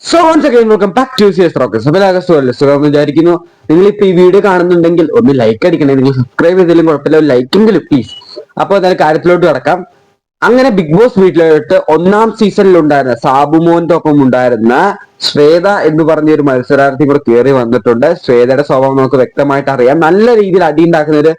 So once again welcome back to CS Rockets. അപ്പോൾ സുഖമെന്ന് വിചാരിക്കുന്നു. നിങ്ങളിപ്പോൾ ഈ വീഡിയോ കാണുന്നുണ്ടെങ്കിൽ ഒന്ന് ലൈക്ക് അടിക്കണേ. നിങ്ങൾ സബ്സ്ക്രൈബ് ചെയ്താലും കുഴപ്പമില്ല, ഒരു ലൈക്കെങ്കിലും പ്ലീസ്. അപ്പോൾ അതായത് കാര്യത്തിലോട്ട് കിടക്കാം. അങ്ങനെ ബിഗ് ബോസ് വീട്ടിലോട്ട് ഒന്നാം സീസണിൽ ഉണ്ടായിരുന്ന സാബുമോന്റെ ഒപ്പം ഉണ്ടായിരുന്ന ശ്വേത എന്ന് പറഞ്ഞ ഒരു മത്സരാർത്ഥി കൂടെ കയറി വന്നിട്ടുണ്ട്. ശ്വേതയുടെ സ്വഭാവം നമുക്ക് വ്യക്തമായിട്ട് അറിയാം. നല്ല രീതിയിൽ അടിയുണ്ടാക്കുന്ന ഒരു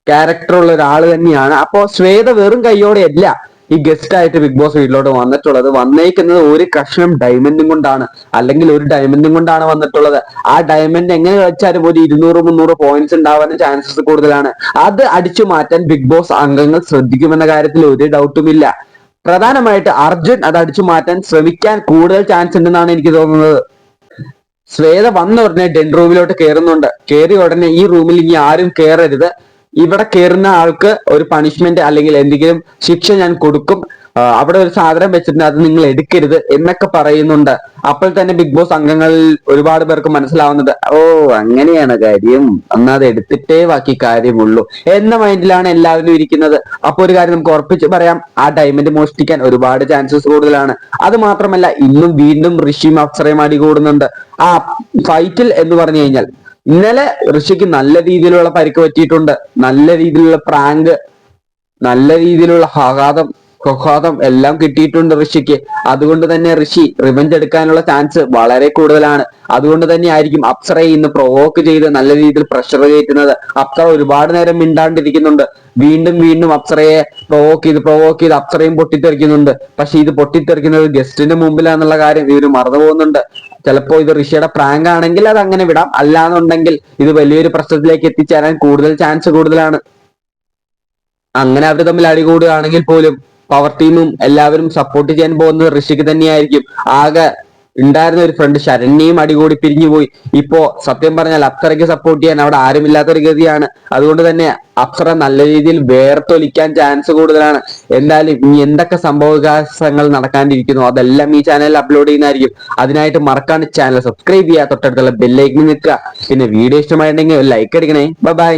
ക്യാരക്ടർ ഉള്ള ഒരാൾ തന്നെയാണ്. അപ്പോ ശ്വേത വെറും കൈയോടെ അല്ല ഈ ഗസ്റ്റ് ആയിട്ട് ബിഗ് ബോസ് വീട്ടിലോട്ട് വന്നിട്ടുള്ളത്. വന്നേക്കുന്നത് ഒരു കഷ്ണം ഡയമണ്ടും കൊണ്ടാണ്, അല്ലെങ്കിൽ ഒരു ഡയമണ്ടും കൊണ്ടാണ് വന്നിട്ടുള്ളത്. ആ ഡയമണ്ട് എങ്ങനെ കളിച്ചാലും ഒരു 200-300 പോയിന്റ്സ് ഉണ്ടാവാൻ ചാൻസസ് കൂടുതലാണ്. അത് അടിച്ചു മാറ്റാൻ ബിഗ് ബോസ് അംഗങ്ങൾ ശ്രദ്ധിക്കുമെന്ന കാര്യത്തിൽ ഒരു ഡൗട്ടുമില്ല. പ്രധാനമായിട്ട് അർജുൻ അത് അടിച്ചു മാറ്റാൻ ശ്രമിക്കാൻ കൂടുതൽ ചാൻസ് ഉണ്ടെന്നാണ് എനിക്ക് തോന്നുന്നത്. ശ്വേത വന്ന ഉടനെ ഡെൻ റൂമിലോട്ട് കയറുന്നുണ്ട്. കയറിയ ഉടനെ ഈ റൂമിൽ ഇനി ആരും കയറരുത്, ഇവിടെ കയറുന്ന ആൾക്ക് ഒരു പണിഷ്മെന്റ് അല്ലെങ്കിൽ എന്തെങ്കിലും ശിക്ഷ ഞാൻ കൊടുക്കും, അവിടെ ഒരു സാധനം വെച്ചിട്ടുണ്ട് അത് നിങ്ങൾ എടുക്കരുത് എന്നൊക്കെ പറയുന്നുണ്ട്. അപ്പോൾ തന്നെ ബിഗ് ബോസ് അംഗങ്ങളിൽ ഒരുപാട് പേർക്ക് മനസ്സിലാവുന്നത്, ഓ അങ്ങനെയാണ് കാര്യം, എന്നാൽ അത് എടുത്തിട്ടേ ബാക്കി കാര്യമുള്ളൂ എന്ന മൈൻഡിലാണ് എല്ലാവരും ഇരിക്കുന്നത്. അപ്പോൾ ഒരു കാര്യം നമുക്ക് ഉറപ്പിച്ച് പറയാം, ആ ഡയമണ്ട് മോഷ്ടിക്കാൻ ഒരുപാട് ചാൻസസ് കൂടുതലാണ്. അത് മാത്രമല്ല ഇന്നും വീണ്ടും ഋഷിയും അപ്സരയും അടികൂടുന്നുണ്ട്. ആ ഫൈറ്റിൽ എന്ന് പറഞ്ഞു കഴിഞ്ഞാൽ ഇന്നലെ ഋഷിക്ക് നല്ല രീതിയിലുള്ള പരിക്ക് പറ്റിയിട്ടുണ്ട്. നല്ല രീതിയിലുള്ള പ്രാങ്ക്, നല്ല രീതിയിലുള്ള കൊഹാദം എല്ലാം കിട്ടിയിട്ടുണ്ട് ഋഷിക്ക്. അതുകൊണ്ട് തന്നെ ഋഷി റിവെഞ്ച് എടുക്കാനുള്ള ചാൻസ് വളരെ കൂടുതലാണ്. അതുകൊണ്ട് തന്നെ ആയിരിക്കും അപ്സരയെ ഇന്ന് പ്രൊവോക്ക് ചെയ്ത് നല്ല രീതിയിൽ പ്രഷർ കയറ്റുന്നത്. അപ്സര ഒരുപാട് നേരം മിണ്ടാണ്ടിരിക്കുന്നുണ്ട്. വീണ്ടും വീണ്ടും അപ്സരയെ പ്രൊവോക്ക് ചെയ്ത് അപ്സരയും പൊട്ടിത്തെറിക്കുന്നുണ്ട്. പക്ഷെ ഇത് പൊട്ടിത്തെറിക്കുന്നത് ഗസ്റ്റിന്റെ മുമ്പിലാന്നുള്ള കാര്യം ഇവർ മറന്നു പോകുന്നുണ്ട്. ചിലപ്പോ ഇത് ഋഷിയുടെ പ്രാങ്ക് ആണെങ്കിൽ അത് അങ്ങനെ വിടാം, അല്ലാന്നുണ്ടെങ്കിൽ ഇത് വലിയൊരു പ്രശ്നത്തിലേക്ക് എത്തിച്ചേരാൻ കൂടുതൽ ചാൻസ് കൂടുതലാണ്. അങ്ങനെ അവർ തമ്മിൽ അടികൂടുകയാണെങ്കിൽ പോലും പവർ ടീമും എല്ലാവരും സപ്പോർട്ട് ചെയ്യാൻ പോകുന്നത് ഋഷിക്ക് തന്നെയായിരിക്കും. ആകെ ഉണ്ടായിരുന്ന ഒരു ഫ്രണ്ട് ശരണ്യയും അടികൂടി പിരിഞ്ഞുപോയി. ഇപ്പോ സത്യം പറഞ്ഞാൽ അപ്സരയ്ക്ക് സപ്പോർട്ട് ചെയ്യാൻ അവിടെ ആരുമില്ലാത്തൊരു ഗതിയാണ്. അതുകൊണ്ട് തന്നെ അപ്സര നല്ല രീതിയിൽ വേർത്തൊലിക്കാൻ ചാൻസ് കൂടുതലാണ്. എന്തായാലും ഇനി എന്തൊക്കെ സംഭവവികാസങ്ങൾ നടക്കാണ്ടിരിക്കുന്നു അതെല്ലാം ഈ ചാനലിൽ അപ്ലോഡ് ചെയ്യുന്നതായിരിക്കും. അതിനായിട്ട് മറക്കാണ്ട് ചാനൽ സബ്സ്ക്രൈബ് ചെയ്യുക, തൊട്ടടുത്തുള്ള ബെല്ലൈക്കൻ നിൽക്കുക. പിന്നെ വീഡിയോ ഇഷ്ടമായിട്ടുണ്ടെങ്കിൽ ലൈക്ക് അടിക്കണേ. ബൈ.